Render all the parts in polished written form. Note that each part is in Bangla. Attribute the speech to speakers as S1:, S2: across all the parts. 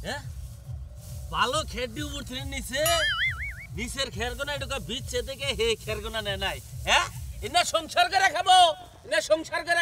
S1: হ্যাঁ ভালো খেডি উপর থেকে নিচের খেরগোনা এটুকা বিচ্ছে থেকে হে খেরগোনা নেয় নাই হ্যাঁ এনা সংসার করে খাবো সংসারটা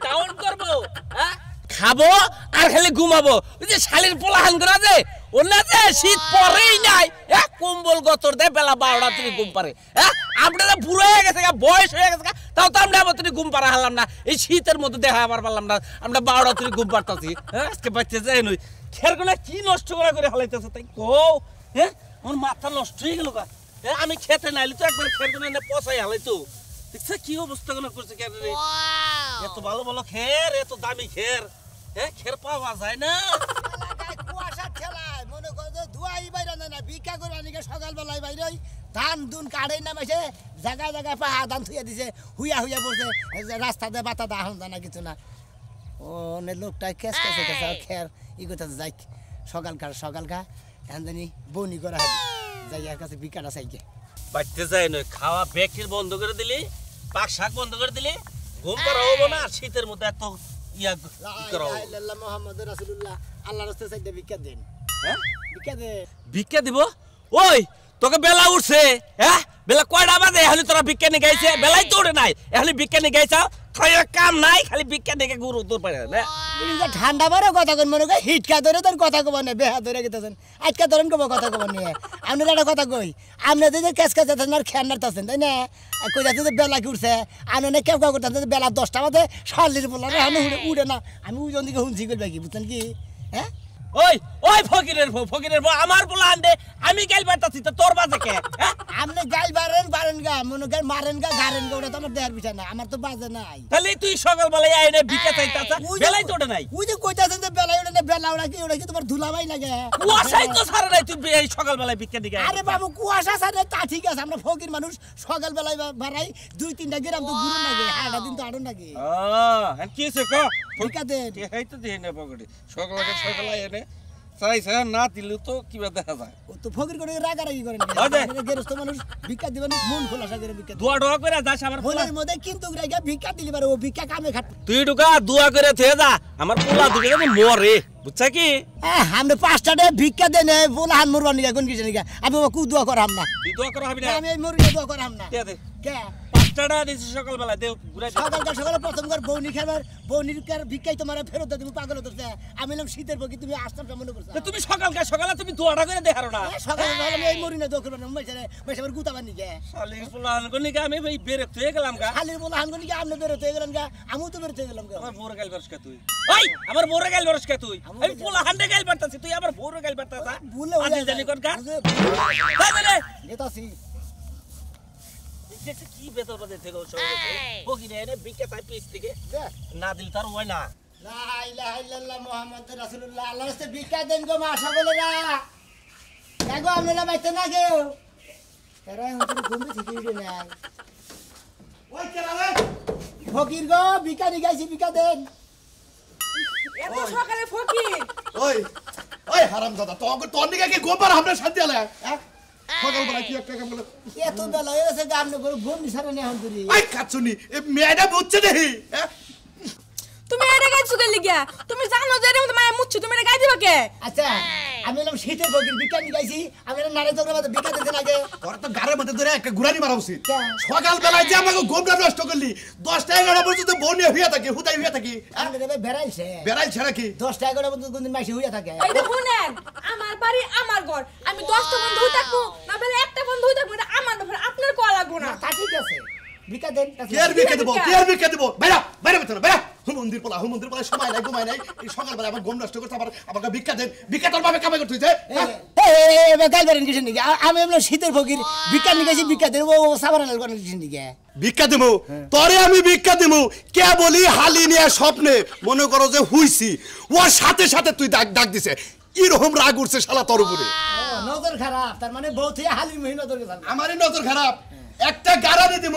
S1: ডাউন করবো হ্যাঁ খাবো আর খালি ঘুমাবো ওই যে শালির পোলাহান করা যে ওনা যে শীত পরেই নাই হ্যাঁ কম্বল গতর দেয় বেলা 12টা থেকে ঘুম পারে হ্যাঁ আপনারা বুড়ো হয়ে গেছে বয়স হয়ে গেছে তাও তো আমরা আবার ঘুম পারা হারলাম না এই শীতের মধ্যে দেখা আবার পারলাম না আমরা 12টা থেকে ঘুম পারতাছি হ্যাঁ আজকে বাচ্চা যায় নই খেরগোনা কি নষ্ট করে হালাইতেছে তাই কও হ্যাঁ আমার মাথা নষ্ট হয়ে গেল গা হ্যাঁ আমি খেতে নাইলে তো একবার খেরগোনা না পচাই হালাইতো দেখছ কি অবস্থা করছে খেরে এত ভালো ভালো খের এত দামি খের হ্যাঁ খের পাওয়া যায় না
S2: কুয়াশা ঠেলায় মনে করো যে ধোয়াই বাইরে না ভিক্ষা করে আনিকে সকালবেলায় বাইরে ধান দুন কাড়েই নামাইছে জায়গায় পা ধান থুইয়া দিছে হুইয়া পড়ছে রাস্তাতে বাতা দাহন জানা কিছু না ও লোকটা কেস খের ই করতেছে যাই সকাল খা এখন জানি বনি করা হবে যাই আর কাছে ভিক্ষাটা চাইকে
S1: বাড়তে যায় নয় খাওয়া ব্যাগটির বন্ধ করে দিলি পাক শাক বন্ধ করে দিলি ঘুম করা হবো না শীতের মধ্যে এত ইয়া করা হবো
S2: মুহাম্মদ রাসূলুল্লাহ আল্লাহর রাস্তায় চাইতে ভিক্ষা দেন
S1: হ্যাঁ
S2: ভিক্ষা দে
S1: ভিক্ষা দিব ওই তোকে বেলা উঠছে হ্যাঁ বেলা কয়টা বাজে এখন তোরা ভিক্ষা নিয়ে গাইছে বেলাই তো উঠে নাই এখন ভিক্ষা নিয়ে গাইছা কাম নাই খালি ভিক্ষা নিয়ে গুরু তোর পারে না
S2: ঠান্ডা বারে কথা কন মনে কই হিটকা ধরে তোর কথা কব না বেহা ধরে গেতেছেন আজকে ধরেন কব কথা কব নিয়ে আপনি একটা কথা কই আপনি যে কেস কাছেন আর খেয়াল নাড়তেছেন তাই না কই যাতে যে বেলা কি উঠছে আপনি না কেউ করতেছেন বেলা 10টা বাজে শালির বললা আমি উড়ে না আমি ওইজন দিকে হুঁচি করবে কি বুঝছেন কি হ্যাঁ
S1: ওই ফকিরের আমার বলা আনদে আমি গাইল পারতাছি তো তোর বাজে কে
S2: আপনি গাইল বারেন গা মনে করেন মারেন গা গারেন গা ওটা তো আমার দেহার বিষয় না আমার তো বাজে নাই
S1: তাহলে তুই সকালবেলায় আইনে ভিক্ষা চাইতাছ বেলাই তো ওটা নাই
S2: ওই যে কইতাছেন যে বেলাই ওটা না বেলা ওটা কি তোমার ধুলাবাই লাগে
S1: কুয়াশাই তো ছাড়া নাই তুই এই সকালবেলায় ভিক্ষা দিকে
S2: আরে বাবু কুয়াশা ছাড়া তা ঠিক আছে আমরা ফকির মানুষ সকালবেলায় বাড়াই 2-3টা গ্রাম তো ঘুরে লাগে হাড়া দিন তো আড়ন লাগে
S1: কি হইছে ক
S2: ভিক্ষা দেন
S1: এই তো দেই না পকেটে সকালে এনে চাইছে না দিলে তো কিবা দেখা যায়
S2: ও তো ফকির করে রাগারাগি করেন গেরস্ত মানুষ ভিক্ষা দিবেন মন খোলাসা করে ভিক্ষা
S1: দোয়া করে যাস আমার
S2: হোলের মধ্যে কিন্তু রাগা ভিক্ষা দিলি পারে ও ভিক্ষা কামে খাট
S1: তুই ঢুকা দোয়া করে থে যা আমার পোলা দুকে মরে বুঝছ কি
S2: আমরা 5টা ভিক্ষা দেন বলা হান মরবার নিগা কোন কিছু নিগা আমি কু দোয়া করাম না
S1: তুই দোয়া করা হবি না
S2: আমি মরিয়া দোয়া করাম না
S1: দে
S2: কে
S1: 5টা দিছি সকালবেলা দে ঘুরাই
S2: সকালে প্রথম করে বৌনি খাবার বৌনির কার ভিক্ষাই তোমার ফেরত তুমি পাগল হতেছে আমি এলাম শীতের বকি তুমি আসতাম মনে করছো
S1: তুমি সকালে তুমি দোয়াটা করে দেখারো না
S2: সকালে আমি এই মরি না দোয়া করব না মেশাবার গুতাবার নিগে
S1: শালির পোলাহান গনি আমি ভাই বেরে হয়ে গেলাম গা
S2: শালির পোলাহান গনি আপনি বেরে হয়ে গেলেন গা আমিও তো বেরে হয়ে গেলাম গা
S1: আমার বোরে গাইল বরস কা তুই ওই আমার বোরে গাইল বরস কা তুই আমি পোলাহান দে গাইল পারতাছি তুই আমার বোরে গাইল পারতাছ
S2: ভুলে
S1: আদি জানি কোন কা দাদা
S2: নেতাছি
S1: দেখতে কি বেতর বাদে থেকে বকিনে এনে ভিক্ষা চাই পিস থেকে না দিল তার হয় না
S2: লা ইলাহা ইল্লাল্লাহ মুহাম্মাদুর রাসূলুল্লাহ আল্লাহর রাস্তে ভিক্ষা দেন গো মা সকলেরা দেখো আপনারা বাইতে না কেউ এরা হচ্ছে ঘুমে থেকে উঠে না ওই কেলা রে ফকির গো ভিক্ষা নিগাইছি ভিক্ষা দেন
S3: এত সকালে ফকির
S4: ওই হারামজাদা তোর নিগা কি গোবার আমরা শান্তি আলে সকালবেলা কি একটা বলে
S2: এত বেলা হয়েছে গামনে করে ঘুম নিছারে না হন তুই
S4: আই কাচ্চুনি এ মেয়েটা বুঝছে দেখি
S3: তুমি এটা গাইছো কে লিগা তুমি জানো যে এর মধ্যে মায়া মুচ্ছ তুমি এটা গাই দিবা কে
S2: আচ্ছা আমি এলাম শীতের ফকির ভিক্ষা নিগাইছি আমি নারে চক্র মধ্যে ভিক্ষা দিতে লাগে
S4: তোর তো গারের মধ্যে ধরে একটা গুড়ানি মারা উচিত সকালবেলায় যে আমাকে ঘুমটা নষ্ট করলি 10টা 11টা পর্যন্ত বনে হইয়া থাকে হুদাই হইয়া থাকি
S2: আমি দেবে বেরাইছে
S4: বেড়াই ছেড়া কি
S2: 10টা 11টা পর্যন্ত কোনদিন মাইসে হইয়া থাকে
S3: এই তো শুনেন আমার বাড়ি আমার ঘর আমি 10টা বন্ধু থাকবো না বলে একটা বন্ধু থাকবো এটা আমার ব্যাপার আপনার কোয়া লাগবো না
S2: তা ঠিক আছে ভিক্ষা দেন
S4: কি আর ভিক্ষা দেব বাইরে ভিতরে বাইরে হুমন্দির পোলা সময় নাই ঘুমাই নাই এই সকালবেলা আমার ঘুম নষ্ট করতে আমাকে ভিক্ষা দেন ভিক্ষা তোর ভাবে কামাই করতে হইছে
S2: এই গাল বেরেন কিছু নাকি আমি এমন শীতের ফকির ভিক্ষা নিগাইছি ভিক্ষা দেন ও সাবান আল কোন কিছু নাকি
S4: ভিক্ষা দেব তোরে আমি ভিক্ষা দেব কে বলি হালি নিয়ে স্বপ্নে মনে করো যে হুইছি ওর সাথে সাথে তুই ডাক দিছে এরকম রাগ উঠছে শালা তোর উপরে
S2: নজর খারাপ তার মানে বহুত হালির মহিন নজর গেছে
S4: আমারই নজর খারাপ একটা গারানি দেব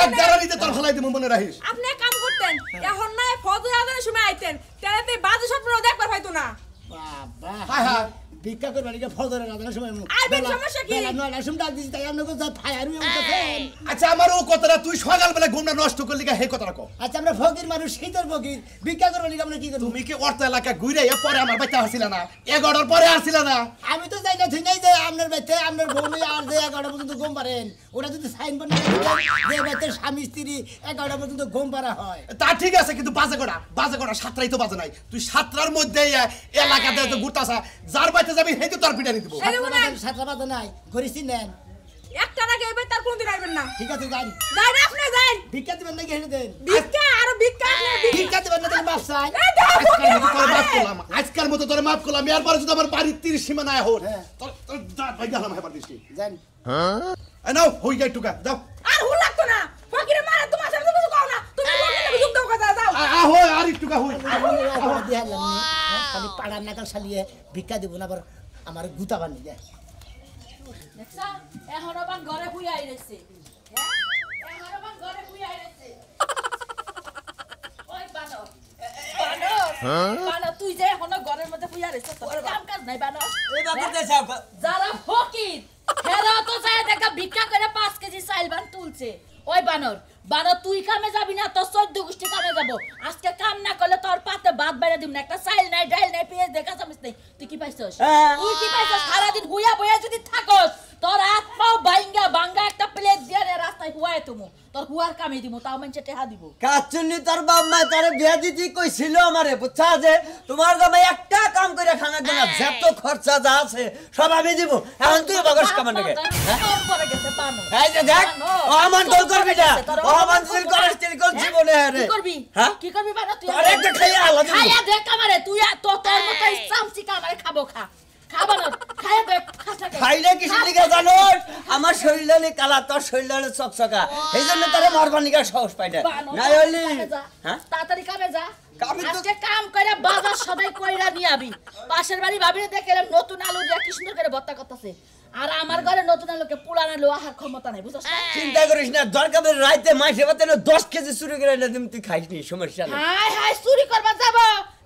S4: এক গারানিতে তোর ফলাই দেব মনে রাখিস
S3: আপনি কাম করতেন এখন না ফজর আজানের সময় আইতেন তাহলে বাজে স্বপ্ন দেখবার হয়তো না
S2: বাবা
S4: হ্যাঁ
S2: ভিক্ষা করবার লিগে ফজরের আজানের সময়
S3: আইবেন, সমস্যা কি?
S2: বেলা 9টার সময় ডাক দিছি তাই আপনাকে যা ফায়ার হয়ে উঠতেছেন।
S4: আচ্ছা আমার ও কথাটা তুই সকালবেলা ঘুমটা নষ্ট করলি হে কথাটা কও।
S2: আচ্ছা আমরা ফকির মানুষ শীতের ফকির ভিক্ষা করবার লিগে আমরা কি করব?
S4: তুমি কি অর্থ এলাকা ঘুরে পরে আমার বাচ্চা আসছিল না 11টার পরে আসছিল না
S2: আমি তো যাই না ঠিক নাই যে আপনার বাড়িতে আপনার বউ আর যে 11টা পর্যন্ত ঘুম পারেন ওটা যদি সাইনবোর্ড না দিতেন যে বাড়িতে স্বামী স্ত্রী 11টা পর্যন্ত ঘুম পারা হয়।
S4: তা ঠিক আছে কিন্তু বাজে করা 7টাই তো বাজে নাই তুই 7টার মধ্যে এলাকাতে তো ঘুরতাছ যার বাড়িতে যাবি হেই তো তোর পিঠা নিতে
S3: এই যে বলেন,
S2: 7টা বাজে নাই ঘুরিছি নেন।
S3: একটা না গেবে তার কোনদিন আইবেন না।
S2: ঠিক আছে যাই
S3: যাই না আপনি যাই।
S2: ভিক্ষা দিবেন নাকি হেঁটে দেন?
S3: ভিক্ষা আর ভিক্ষা আপনি
S2: ভিক্ষা দিবেন না মাপ চাই।
S3: এই দাও
S4: আজকাল মতো তোর মাফ করলাম এরপরে যদি আমার বাড়ির 30 সীমানায় হোক
S2: হ্যাঁ।
S4: তোর দাঁত ভাই গেলাম হেবার দিছি
S2: যান
S4: নাও হই যাই টুকা যাও
S3: আর হুল লাগতো না। ফকিরে মারা তোমার সামনে কিছু কও না। তুমি ফকিরে বুঝুক দাও কথা দাও।
S4: হই আর একটু কা হই
S2: খালি পাড়ার নাকাল শালিয়ে ভিক্ষা দিব না আবার আমার গুতা বানি যায়।
S5: দেখছা এখনো বান ঘরে শুয়ে আইছে হ্যাঁ এখনো বান ঘরে শুয়ে আইছে ওই বানর বানর তুই যে এখনো ঘরের মধ্যে শুয়ে আইছিস তোর কাম কাজ নাই বানর
S1: এই বাকি দেশা
S5: যারা ফকির হেরা তো যায় দেখা ভিক্ষা করে 5 কেজি চাইল বান তুলছে ওই বানর বানর তুই কামে যাবি না তোর 14 গোষ্ঠী কামে যাব আজকে কাম না করলে তোর পাতে ভাত বাইরে দিম না একটা চাইল নাই ডাল নাই পেঁয়াজ দেখা চামিস নাই তুই কি পাইছস তুই কি পাইছস সারা দিন হুইয়া বইয়া যদি থাকস তোর হাত পাও ভাঙ্গা একটা প্লেট দিয়ে রাস্তায় হুয়ায় তুমু তোর হুয়ার কামে দিমু তাও মানছে টেহা দিব
S6: কাচুন্নি তোর বাপ মা তারে বিয়া দিতে কইছিল আমারে বুঝছা যে তোমার জামাই একটা কাম করে খানা দেনা যত খরচা যা আছে সব আমি দিব এখন তুই বগস কামান নাকি
S5: তোর পরে গেছে বানর
S6: এই যে দেখ ও আমার দল করবি না ও আমার দিল করে স্টিল কোন জীবনে
S5: কি
S6: রে
S5: করবি
S6: হ্যাঁ
S5: কি করবি বানর তুই
S6: তোর একটা খাইয়া আলাদা দিব
S5: খাইয়া দেখ আমারে তুই তোর মতো চামচি কামারে খাবো খাবা না খাইয়া দেখ খাসা
S6: খাইলে কিছু লিখে জানোস আমার শরীরে কালা তোর শরীরে চকচকা এই জন্য তারে মারবানিকা সাহস পাই না নাই হইলি হ্যাঁ
S5: তাড়াতাড়ি কামে যা
S6: কামে তো-
S5: আজকে কাম করে বাজার সদাই কইরা নিয়ে আবি পাশের বাড়ি ভাবিরে দেখলাম নতুন আলু দিয়া কি সুন্দর করে ভর্তা করতেছে আর আমার ঘরে নতুন আলুকে পুরান আলু আহার ক্ষমতা নাই বুঝছস না
S6: চিন্তা করিস না দরকার হলে রাইতে মাইসে বাতে 10 কেজি চুরি করে এনে দিম তুই খাইস নি সমস্যা নেই
S5: হাই হাই চুরি করবা যাব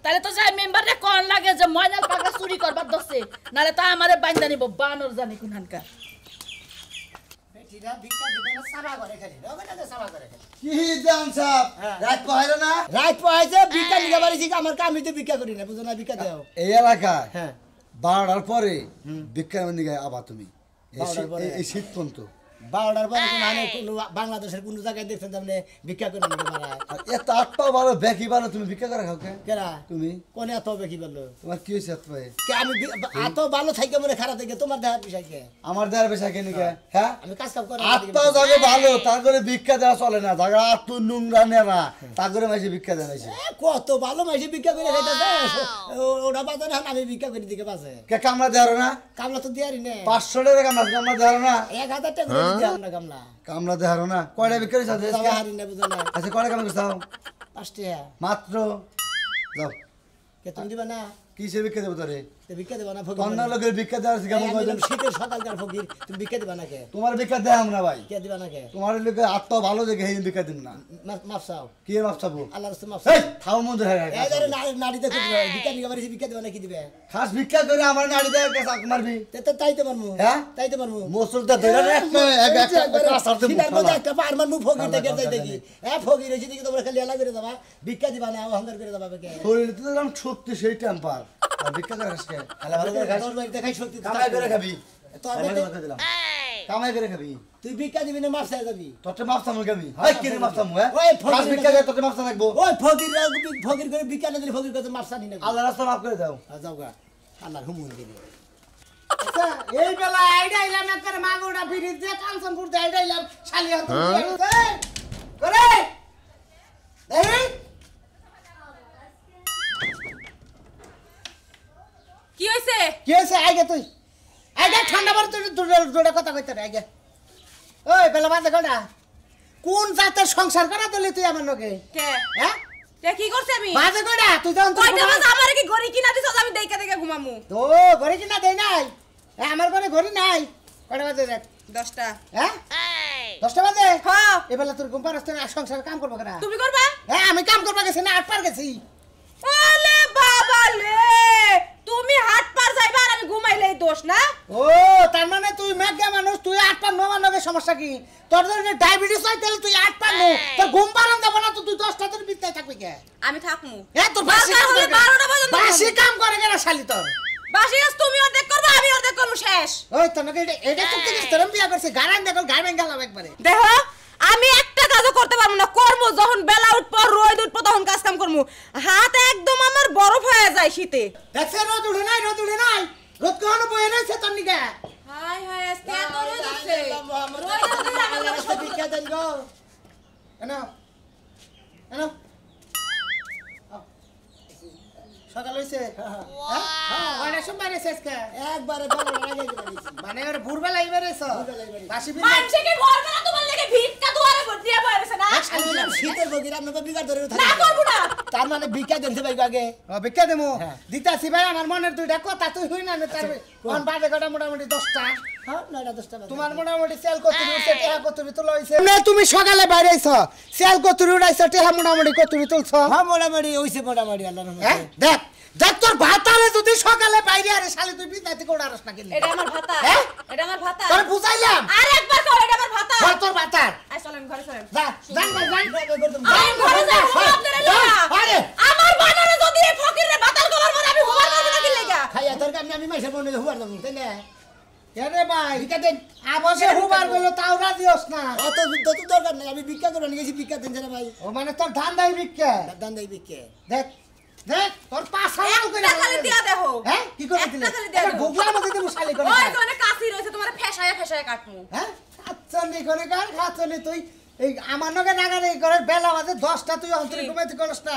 S5: তাহলে তো যাই মেম্বারে কোন লাগে যে ময়নাল পাগলা চুরি করবা দছে নালে তো আমারে বাইন্দা নিব বানর জানি কোনখানকার
S2: বেটিরা ভিক্ষা দিবে না সাবা করে খালি রবে না সাবা করে খালি
S6: কি জান সাহেব রাত পহাইলো না
S2: রাত পয়সা ভিক্ষা নিতে পারিছি আমার কাম হইতে ভিক্ষা করি না বুঝো না ভিক্ষা দাও।
S7: এই এলাকায়
S2: হ্যাঁ
S7: 12টার পরে ভিক্ষার মন্দিরে আবা তুমি
S2: 12টার পরে?
S7: এই শীত পর্যন্ত
S2: 12টার পরে কোন আনে কোন বাংলাদেশের কোন জায়গায় দেখছেন আপনি ভিক্ষা করে নিতে পারা
S7: আর এত আটটাও ভালো বেকি ভালো তুমি ভিক্ষা করে খাও কে
S2: কেরা
S7: তুমি
S2: কোনে এত হবে কি বললো
S7: তোমার কি হয়েছে এত পায়ে?
S2: কে আমি এত ভালো থাইকে মনে খারাপ থেকে তোমার দেহার বিষয় কে
S7: আমার দেয়ার বেশা কেন কে হ্যাঁ
S2: আমি কাজ কাম করে
S7: আটটাও জাগে ভালো তার করে ভিক্ষা দেওয়া চলে না জায়গা আট নোংরা নেবা তার করে মাসে ভিক্ষা দেওয়া হয়েছে
S2: কত ভালো মাইসে ভিক্ষা করে খাইতেছে ওটা বাজার না আমি ভিক্ষা করে দিকে পাশে
S7: কে কামলা দেওয়ার না
S2: কামলা তো দিয়ারি নে
S7: 500 টাকা কামলা কামলা দেওয়ার না
S2: 1000 টাকা করে দিয়ার না কামলা
S7: কামলা দেওয়ার না কয়টা ভিক্ষা দিছ
S2: যাওয়া হারি না বুঝো না
S7: আচ্ছা কয়টা কামলা করছাও
S2: 5 টাকা
S7: মাত্র যাও
S2: কে তুমি দিবা না
S7: কিসে ভিক্ষা দেবো তোরে
S2: তে ভিক্ষা দিবা না ফকির
S7: কন্যা লোকের ভিক্ষা দেওয়ার
S2: এই
S7: কেমন
S2: আমি
S7: কয়জন?
S2: হলাম শীতের সকালকার ফকির তুমি ভিক্ষা দিবা না কে
S7: তোমার ভিক্ষা দেয় আমরা ভাই
S2: কে দিবা না কে
S7: তোমার লোকে আত্মা ভালো দেখে এই ভিক্ষা দিন না
S2: মাফ চাও
S7: কি মাপ চাবো
S2: আল্লাহর রাস্তায় মাফ
S7: এই
S2: চাও
S7: থাও মন্দির হ্যাঁ
S2: এই ধরে নারী দেখো ভিক্ষা নিয়ে পারিছি ভিক্ষা দিবা না কি দিবে
S7: খাস ভিক্ষা করে আমার নাড়ি দেয় কে চাক মারবি
S2: তাই তো মারমু
S7: হ্যাঁ?
S2: তাই তো মারমু
S7: মুসলটা ধরে রে একটা সারতে মুখ ফালা।
S2: একটা পার মারমু ফকির থেকে যাই দেখি ফকির হইছে দেখি তোমরা খালি এলা করে যাবা ভিক্ষা দিবা না অহংকার করে যাবা কে
S7: শরীরে তো এরকম শক্তি সেই টেম্পার আর ভিক্ষা করে খাস কে খালা ভালো করে খাস
S2: তোর বাড়িতে খাই শক্তি তো
S7: কামাই করে খাবি
S2: তোর
S7: কামাই
S2: বাড়িতে-
S7: করে দিলাম কামাই করে খাবি
S2: তুই ভিক্ষা দিবি না মাফ চাই যাবি
S7: তোরটা মাপ চামু খাবি হাই কি মাপ চামু হ্যাঁ
S2: ওই ফকির
S7: খাস ভিক্ষা করে তোরটা মাপ চাম রাখবো
S2: ওই ফকির করে ভিক্ষা না দিলে ফকির কাছে মাফ চানি না
S7: আল্লাহ রাস্তা মাফ করে দাও
S2: যাও গা আল্লাহর হুমুন দিবি
S8: এই বেলা আইডা ইলাম একবার মাগুড়া ফিরিজ দিয়ে কাঞ্চনপুর দিয়ে আইডা ইলাম শালিয়া করে এই
S3: কি হইছে?
S8: কি হইছে আইগে তুই আইগে ঠান্ডা পড়ে তুই দুটা কথা কইতে রে আইগে ওই বেলা বাদে কটা কোন জাতের সংসার করা দিলি তুই আমার লগে
S3: কে?
S8: হ্যাঁ
S3: কে কি করছে আমি?
S8: বাজে কটা তুই যখন
S3: কয়টা বাজে আমারে কি গড়ি কিনা দিছস আমি দেইকা দেইকা ঘুমামু?
S8: তো ঘরে কিনা দেই নাই আমার ঘরে ঘড়ি নাই কটা বাজে দেখ
S3: 10টা।
S8: হ্যাঁ 10টা বাজে
S3: হ্যাঁ।
S8: এবেলা তোর ঘুম পারছ না সংসার কাম করবো কেনা
S3: তুমি করবা?
S8: হ্যাঁ আমি কাম করবো গেছি না 8 পার গেছি
S3: ওলে বাবা লে তুমি হাট পার যাইবা আর আমি ঘুমাই
S8: তোর যদি ডায়াবেটিস হয় তাহলে তুই 8 পাবো তোর ঘুম পারাম যাব না তো তুই 10টা তোর বিত্তায় থাকবি কে
S3: আমি থাকমু
S8: তোর বাসি কাম করে
S3: 12টা পর্যন্ত
S8: বাসি কাম করে কেন শালি তোর
S3: বাসি কাজ তুমি অর্ধেক করবে আমি অর্ধেক করব শেষ
S8: ওই তোমাকে এটা তো থেকে তোরম বিয়া করছে গারান দেখো গারবেন গেলাম একবারে
S3: দেখো আমি একটা কাজও করতে পারবো না করবো যখন বেলা উঠবো রোদ উঠবো তখন কাজ কাম করবো হাত একদম আমার বরফ হয়ে যায় শীতে
S8: দেখছে রোদ উঠে নাই রোদ কখনো বয়ে রয়েছে তোর নিকে
S3: হাই হাই আজকে এত রোদ উঠছে
S2: ভিক্ষা দেন গো
S8: এনো এনো সকাল হইছে হ্যাঁ মানে সোমবারে শেষ কা
S2: একবারে বেলা লাগে
S8: মানে ওর ভোরবেলা আইবারেছ বাসি বিল
S3: মানছে কি বলবে না তোমার লাগে ভিক্ষা দুয়ারে দিয়া বইছে না
S2: শীতের বগির আপনাকে বিকার ধরে
S3: না করবো না
S2: তার মানে ভিক্ষা দেন ভাই আগে
S8: ভিক্ষা দেমু দিতাছি ভাই আমার মনের দুইটা কথা তুই হই না তার কোন বাজে কটা মোটামুটি 10টা
S2: হ্যাঁ 9টা 10টা
S8: তোমার মোটামুটি সেল করতে হইছে টেহা করতে তোলা হইছে না তুমি সকালে বাইরে আইছো সেল করতে উড়াইছো টেহা মোটামুটি করতে তুলছো
S2: হ্যাঁ মোটামুটি হইছে মোটামুটি আল্লাহর রহমতে
S8: দেখ দেখ তোর ভাতারে যদি সকালে বাইরে আরে শালি তুই বিদায় থেকে ওড়ারস না কেন
S3: এটা আমার ভাতা
S8: হ্যাঁ
S3: এটা আমার ভাতা
S8: তোর বুঝাইলাম
S3: আরেকবার কও এটা আমার ভাতা
S8: হয় তোর ভাতার
S3: আই চলেন ঘরে চলেন
S8: যা জান ভাই জান
S3: আমি ঘরে যাব আপনারা লাগা
S8: আরে
S3: আমার বানারে যদি এই ফকিরের ভাতার কভার মানে আমি হোবার করব না কি লাগা
S2: খাইয়া তোর আমি মাইসা বনে হুয়ার দেব তাই না
S8: আরে ভাই
S2: ভিক্ষা দেন
S8: আবসে হুবার গেল তাও রাজিওস না
S2: অত যুদ্ধ তো দরকার নাই আমি ভিক্ষা করে নিয়ে গেছি ভিক্ষা দেন রে ভাই
S8: ও মানে তোর ধান দাই বিক্কে
S2: দান দেই ভিক্ষা
S8: দেখ দেখ তোর পাঁচশো লাল করে
S3: একটা খালি দিয়া দেখো
S8: হ্যাঁ কি করে দিলে
S3: একটা খালি দিয়া দেখো
S8: গোগলা মধ্যে দেবো শালি করে
S3: ওই তো অনেক কাশি রয়েছে তোমার ফেসায় ফেসায় কাটমু
S8: হ্যাঁ খাচ্ছনি করে কার খাচ্ছনি তুই এই আমার নগে নাগারে করে বেলা বাজে 10টা তুই অন্তরে ঘুমাইতে করস না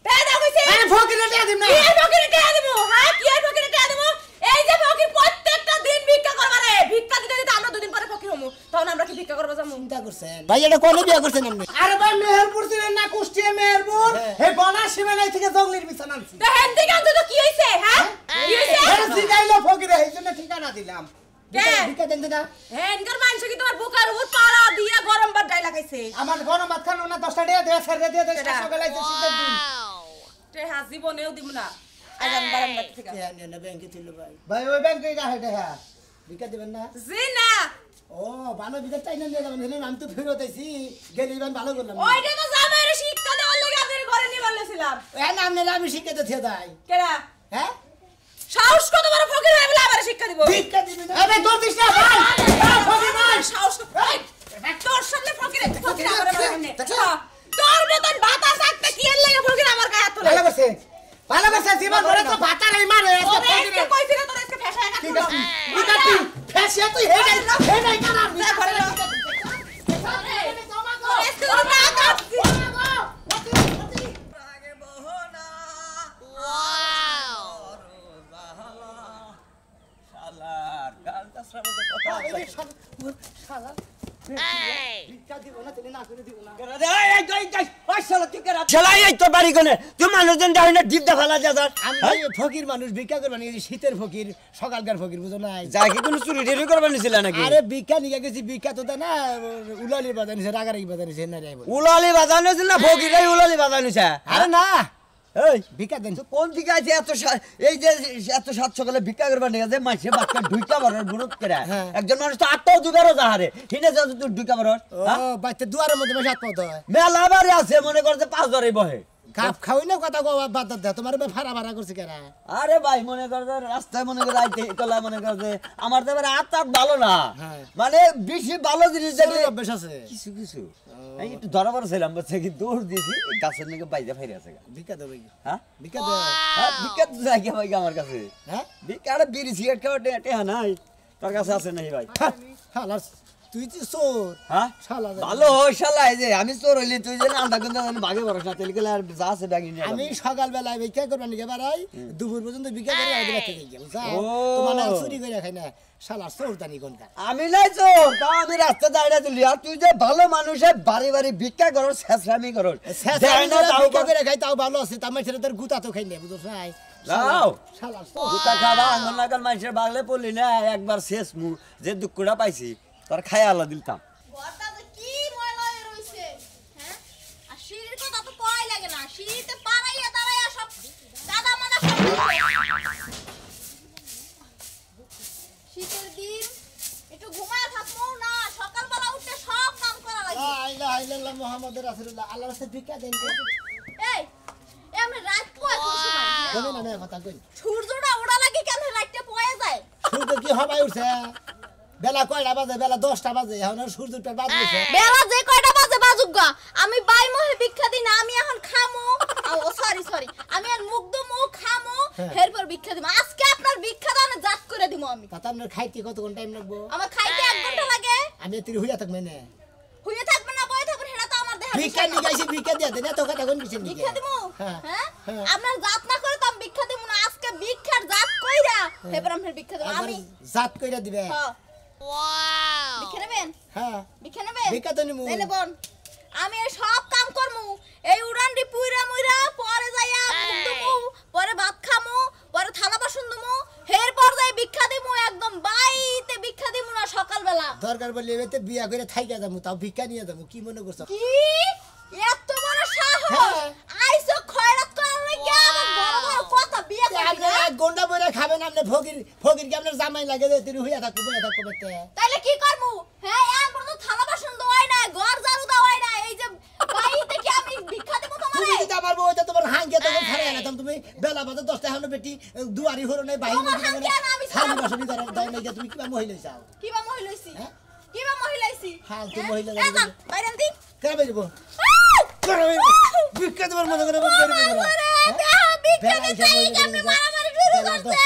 S3: তে দাও কইছি
S8: আরে ফকিরে দিয়া দিম না
S3: কি ফকিরে টিয়া দেবো হ্যাঁ কি ফকিরে টিয়া দেবো এই যে ফকির প্রত্যেকটা দিন ভিক্ষা করবারে ভিক্ষা দিতে দিতে আমরা দুদিন পরে ফকির হমু তখন আমরা কি ভিক্ষা করব যামু
S2: চিন্তা করছেন ভাই এটা কোনে বিয়া করছেন আপনি
S8: আরে ভাই মেহেরপুর ছিলেন না কুষ্টিয়া মেহেরপুর এই বনা সীমানায় থেকে জঙ্গলির বিছানা আনছি
S3: তো হেন্দি গান তো কি হইছে হ্যাঁ কি হইছে
S8: আরে জিগাইলো ফকিরে এই জন্য ঠিকানা দিলাম
S2: ভিক্ষা দেন না
S3: হেনকার মানুষ কি তোমার বুকার উপর পাড়া দিয়ে গরম ভাত ডাইলা খাইছে
S8: আমার গরম ভাত খানো না 10টা টাকা দিয়ে ছেড়ে দিয়ে দে সকালে আইছে শীতের দিন
S3: তে জীবনেও দিব না আজান বারান বাত থেকে
S2: না ব্যাংকে ছিল ভাই
S8: ভাই ওই ব্যাংকে রাখে টাকা
S2: ভিক্ষা দিবেন না
S3: জি না
S2: ও ভালো ভিক্ষা চাই না নিয়ে যাবেন হেলে আমি তো ফেরত আইছি গেলে ইবান ভালো করলাম
S3: ওইটা তো জামাইরে শিক্ষা দেওয়ার লাগি আপনার ঘরে নিয়ে বলেছিলাম
S2: এ না আপনারা আমি শিখে তো থিয়া যাই
S3: কেডা
S2: হ্যাঁ
S3: সাহস কত বড় ফকির হয়ে বলে আবার শিক্ষা দিব
S2: ভিক্ষা দিবেন না
S8: আরে তোর দিস না ভাই
S3: ফকির ভাই সাহস তোর সামনে ফকির আমার সামনে তোর মতন ভাতা থাকতে কি এর লাগে ফকির আমার গায়ে হাত তোলে
S8: ভালো করছে জীবন ভরে তো ভাতা নাই মারে
S3: ওরে আজকে কইছিল তোর আজকে ফেসায় কাটলো
S8: ঠিক আছে ফেসে তুই হে নাই কানা
S3: ঘরে যাও আজকে তোর না কাটছি
S1: শালার গালটা শ্রাবণের কথা
S2: ভিক্ষা দিব না তাহলে না করে দিব না আমি ফকির মানুষ ভিক্ষা করবা নিয়ে শীতের ফকির সকালকার ফকির বুঝো নাই আরে ভিক্ষা নিয়ে গেছি ভিক্ষা তো না উলালি বাজানিছে রাগারাগি বাজানিছে না রে আরে না এই ভিক্ষা দেন
S6: কোন দিকে আছে এই যে এত সাত সকালে ভিক্ষা করবার নিয়ে যায় মাসে বাচ্চা ঢুইকা বড় বিরোধ করে একজন মানুষ তো আটটাও দুবারও যাহারে হিনে যত তুই ঢুইকা বড়
S2: ও বাচ্চা দুয়ারের মধ্যে বসে হাত পাতো
S6: মেলা বারে আছে মনে করতে 5 ধরে বহে
S2: কাপ খাওই না কথা কো বাদ দে তোমার ভাড়া ভাড়া করছে কেন
S6: আরে ভাই মনে করতে রাস্তায় মনে করে আইতে কলা মনে করতে আমার তো এবারে আত্মাত ভালো না মানে বেশি ভালো জিনিস দেখলে
S2: অভ্যাস আছে
S6: কিছু কিছু এই একটু ধরাবার ছিলাম বলছে কি দৌড় দিয়েছি গাছের নাকি বাইরে ফেরে আছে
S2: ভিক্ষা দেবে
S6: হ্যাঁ
S2: ভিক্ষা দেবে
S6: ভিক্ষা তো যাই ভাই আমার কাছে
S2: হ্যাঁ
S6: ভিক্ষা আরে বিড়ি সিগারেট খাওয়া টেহা নাই তোর কাছে আছে নাকি ভাই
S2: হালাস তুই যে চোর
S6: হ্যাঁ
S2: শালা
S6: ভালো হয় শালা এই যে আমি চোর হইলি তুই যে আন্দা গন্ধ ভাগে বড় না তেল গেলে আর যা আছে ব্যাগি নিয়ে
S2: আমি সকালবেলায় ভিক্ষা করবা নিয়ে বাড়াই দুপুর পর্যন্ত ভিক্ষা করে আগে বাচ্চা দিয়ে যাবো যা
S6: ও।
S2: তোমার চুরি করে খাই না শালা চোর জানি কোনটা
S6: আমি নাই চোর তাও আমি রাস্তা দাঁড়িয়ে তুলি আর তুই যে ভালো মানুষের বাড়ি বাড়ি ভিক্ষা করো শেষরামি করো দেয় না তাও
S2: ভিক্ষা করে খাই তাও ভালো আছে তার মাঝে তোর গুতা তো খাই না বুঝছ নাই
S6: যাও
S2: শালা
S6: গুতা খাবা আঙ্গন নাগাল মানুষের বাগলে পড়লি না একবার শেষ মু যে দুঃখটা পাইছি তোর খাই আল্লাহ দিলতাম
S9: ঘরটা যে কি ময়লা হয়ে রইছে হ্যাঁ আর সিঁড়ির কথা তো কই লাগে না সিঁড়িতে পাড়াইয়া দাঁড়াইয়া সব দাদা মাদা সব শীতের দিন একটু ঘুমায় থাকবো না সকালবেলা
S2: মোহাম্মদ রাসূলুল্লাহ আল্লাহর কাছে ভিক্ষা দেন
S9: এই আমি রাত পোয়া কোন
S2: বলেন না কথা কই
S9: সূর্যটা ওড়া লাগে কেন রাতটা পোয়া যায়
S2: সূর্য কি হবাই উঠছে বেলা কয়টা বাজে বেলা 10টা বাজে এখন সূর্যটা বাজছে
S9: বেলা যে কয়টা বাজে বাজুক গা আমি বাই মহে ভিক্ষা দিই না আমি এখন খামু ও সরি আমি আর মুখ দুমু খামু এরপর ভিক্ষা দিমু আজকে আপনার ভিক্ষা দানে জাত করে দিমু আমি
S2: তা আপনার খাইতে কতক্ষণ টাইম লাগবে
S9: আমার খাইতে 1 ঘন্টা লাগে
S2: আমি তিরি হইয়া থাকবে না
S9: হুইয়ে থাকবে না বই থাকবে সেটা তো আমার দেহ
S2: ভিক্ষা নিয়ে যাইছি ভিক্ষা দিয়া দেন এত কথা কোন কিছু নিয়ে
S9: ভিক্ষা দিমু
S2: হ্যাঁ।
S9: হ্যাঁ
S2: হ্যাঁ।
S9: আপনার জাত না করে তো আমি ভিক্ষা দিমু না আজকে ভিক্ষার জাত কইরা এরপর আমি ভিক্ষা দিমু আমি
S2: জাত কইরা দিবে
S9: হ্যাঁ ওয়াও ভিক্ষা নেবেন
S2: হ্যাঁ
S9: ভিক্ষা নেবেন
S2: ভিক্ষা তো নিমু
S9: তাইলে বোন আমি এই সব কাম করমু এই উড়ানডি পুইরা মুইরা পরে যাইয়া মুখ দুমু পরে ভাত খামু পরে থালা বাসন দুমু এরপর যাই ভিক্ষা দিমু একদম বাইতে ভিক্ষা দিমু না সকাল বেলা
S2: দরকার বলে এতে বিয়া করে থাইকা যামু তাও ভিক্ষা নিয়ে যামু কি মনে করছ
S9: কি এত বড় সাহস
S2: হ্যাঁ।
S9: আইসো খয়রাত করার লাগি আমার বড় বড় কথা বিয়ে করবি
S2: আপনি
S9: না
S2: এক গন্ডা বইরা খাবেন আপনি ফকির কি আপনার জামাই লাগে যে তিরি হইয়া থাকবো বেতে
S9: তাইলে কি করমু হ্যাঁ এখন তো থালা বাসন দোয়াই না ঘর ঝাড়ু দেওয়াই না এই যে বাইতে কি আমি ভিক্ষা দেব
S2: তুমি
S9: তোমারে
S2: যদি আমার বউটা তোমার হাঙ্গে তখন ছাড়ে না তুমি বেলা বাজে 10টা এখন বেটি দুয়ারি হরো নাই বাহির
S9: তোমার হাঙ্গে না, আমি
S2: খালি বাসনি দাও দাও নাই তুমি কিবা মহিলা চাও
S9: কিবা মহিলাইছি
S2: হ্যাঁ?
S9: কিবা মহিলাইছি
S2: ফালতু মহিলা
S9: এই যান বাইরে দি
S2: কেন বেরব ভিক্ষা দেবার মনে করে বেরব
S9: ভিক্ষা দিতে কেমনে মারামারি শুরু করতে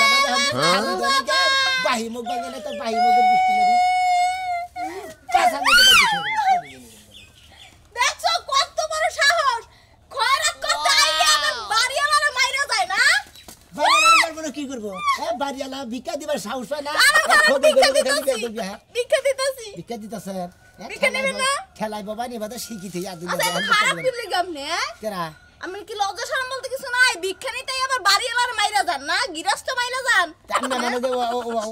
S2: বাহি মুখ বাগানে তো বাহি মুখের বৃষ্টি লাগি পাছা মুখে
S9: দেখছো কত বড় সাহস খয়রাত করতে আইলে আমার বাড়িওয়ালারে মাইরা যায় না
S2: বাড়িওয়ালা কি করবো বাড়িওয়ালা ভিক্ষা দিবার সাহস পায় না
S9: ভিক্ষা দিতেছি
S2: ভিক্ষা দিতেছে
S9: ভিক্ষা নেবেন না?
S2: খেলাই বাবা নিবা তো শিখিতে
S9: আচ্ছা এটা খারাপ কি লিগাম নে
S2: কেরা
S9: আমি কি লজ্জা শরম বলতে কিছু নাই ভিক্ষা নিতেই আবার বাড়িওয়ালারে মাইরা যান না গৃহস্থ মাইরা যান
S2: আমি না মানে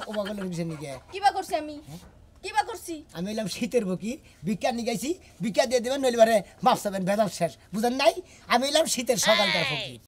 S2: ও বাগলের কিছু নিকে
S9: কিবা করছি আমি কিবা করছি
S2: আমি এলাম শীতের বকি ভিক্ষা নিয়ে গেছি ভিক্ষা দিয়ে দেবেন নইলে বারে মাপ চাবেন ভেদাল শেষ বুঝেন নাই আমি এলাম শীতের সকালটার ফকির